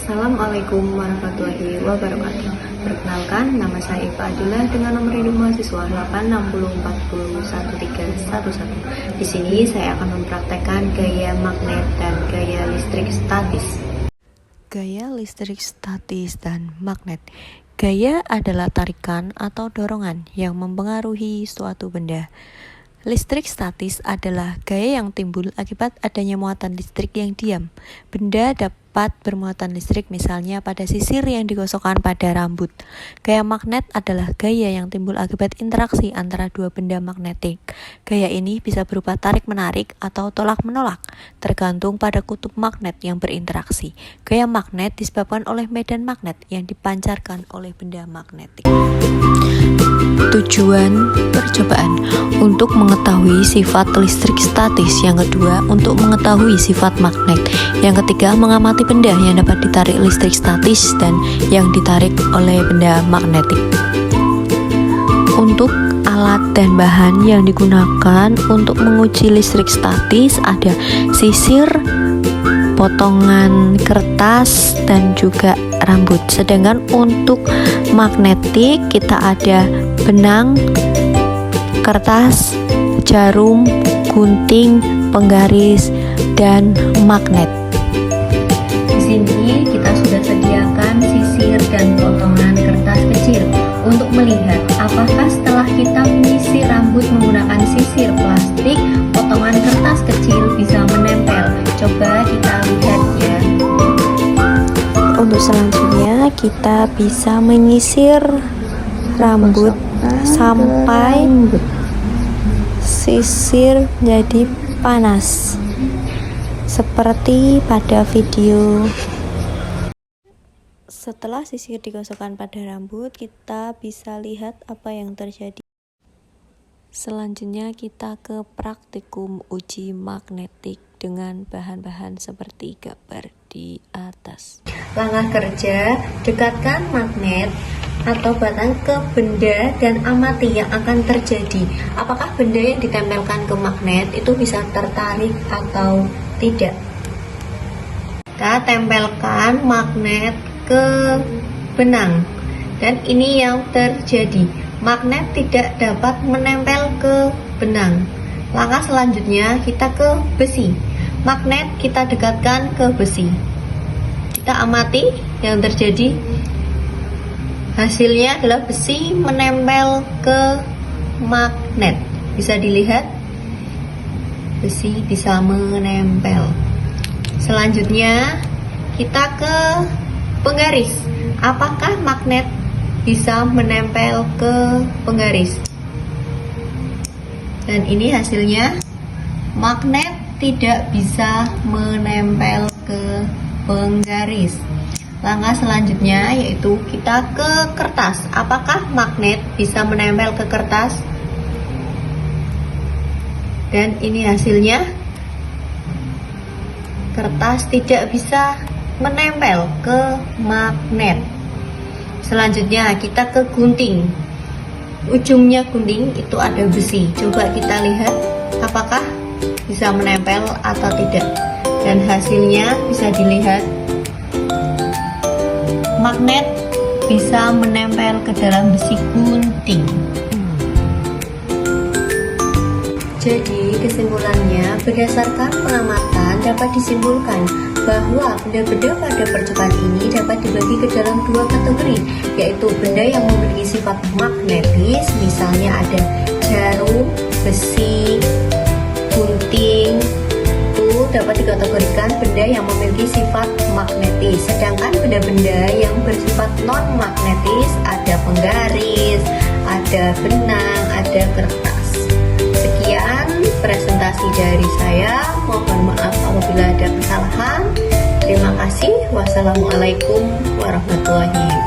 Assalamualaikum warahmatullahi wabarakatuh. Perkenalkan, nama saya Iva Adila dengan nomor induk mahasiswa 860411311. Di sini saya akan mempraktekkan gaya magnet dan gaya listrik statis. Gaya listrik statis dan magnet. Gaya adalah tarikan atau dorongan yang mempengaruhi suatu benda. Listrik statis adalah gaya yang timbul akibat adanya muatan listrik yang diam. Benda dapat bermuatan listrik misalnya pada sisir yang digosokkan pada rambut. Gaya magnet adalah gaya yang timbul akibat interaksi antara dua benda magnetik. Gaya ini bisa berupa tarik-menarik atau tolak-menolak, tergantung pada kutub magnet yang berinteraksi. Gaya magnet disebabkan oleh medan magnet yang dipancarkan oleh benda magnetik. Tujuan percobaan untuk mengetahui sifat listrik statis, yang kedua untuk mengetahui sifat magnet, yang ketiga mengamati benda yang dapat ditarik listrik statis dan yang ditarik oleh benda magnetik. Untuk alat dan bahan yang digunakan untuk menguji listrik statis ada sisir, potongan kertas, dan juga rambut. Sedangkan untuk magnetik kita ada benang, kertas, jarum, gunting, penggaris, dan magnet. Di sini kita sudah sediakan sisir dan potongan kertas kecil untuk melihat apakah setelah kita menyisir rambut menggunakan sisir plastik, potongan kertas kecil bisa menempel. Coba kita lihat ya. Untuk selanjutnya kita bisa menyisir rambut sampai sisir jadi panas seperti pada video. Setelah sisir digosokkan pada rambut, kita bisa lihat apa yang terjadi. Selanjutnya kita ke praktikum uji magnetik dengan bahan-bahan seperti gambar di atas. Langkah kerja, dekatkan magnet atau batang ke benda dan amati yang akan terjadi. Apakah benda yang ditempelkan ke magnet itu bisa tertarik atau tidak? Kita tempelkan magnet ke benang dan ini yang terjadi. Magnet tidak dapat menempel ke benang. Langkah selanjutnya kita ke besi. Magnet kita dekatkan ke besi. Kita amati yang terjadi. Hasilnya adalah besi menempel ke magnet. Bisa dilihat, besi bisa menempel. Selanjutnya kita ke penggaris. Apakah magnet bisa menempel ke penggaris? Dan ini hasilnya, magnet tidak bisa menempel ke penggaris. Langkah selanjutnya yaitu kita ke kertas. Apakah magnet bisa menempel ke kertas? Dan ini hasilnya, kertas tidak bisa menempel ke magnet. Selanjutnya kita ke gunting. Ujungnya gunting itu ada besi. Coba kita lihat apakah bisa menempel atau tidak. Dan hasilnya bisa dilihat, magnet bisa menempel ke dalam besi gunting. Jadi kesimpulannya, berdasarkan pengamatan dapat disimpulkan bahwa benda-benda pada percobaan ini dapat dibagi ke dalam dua kategori, yaitu benda yang memiliki sifat magnetis, misalnya ada jarum, besi, gunting, itu dapat dikategorikan benda yang memiliki sifat magnetis. Sedangkan benda-benda yang bersifat non-magnetis ada penggaris, ada benang, ada kertas. Sekian presentasi dari saya, mohon maaf apabila ada kesalahan. Terima kasih. Wassalamualaikum warahmatullahi wabarakatuh.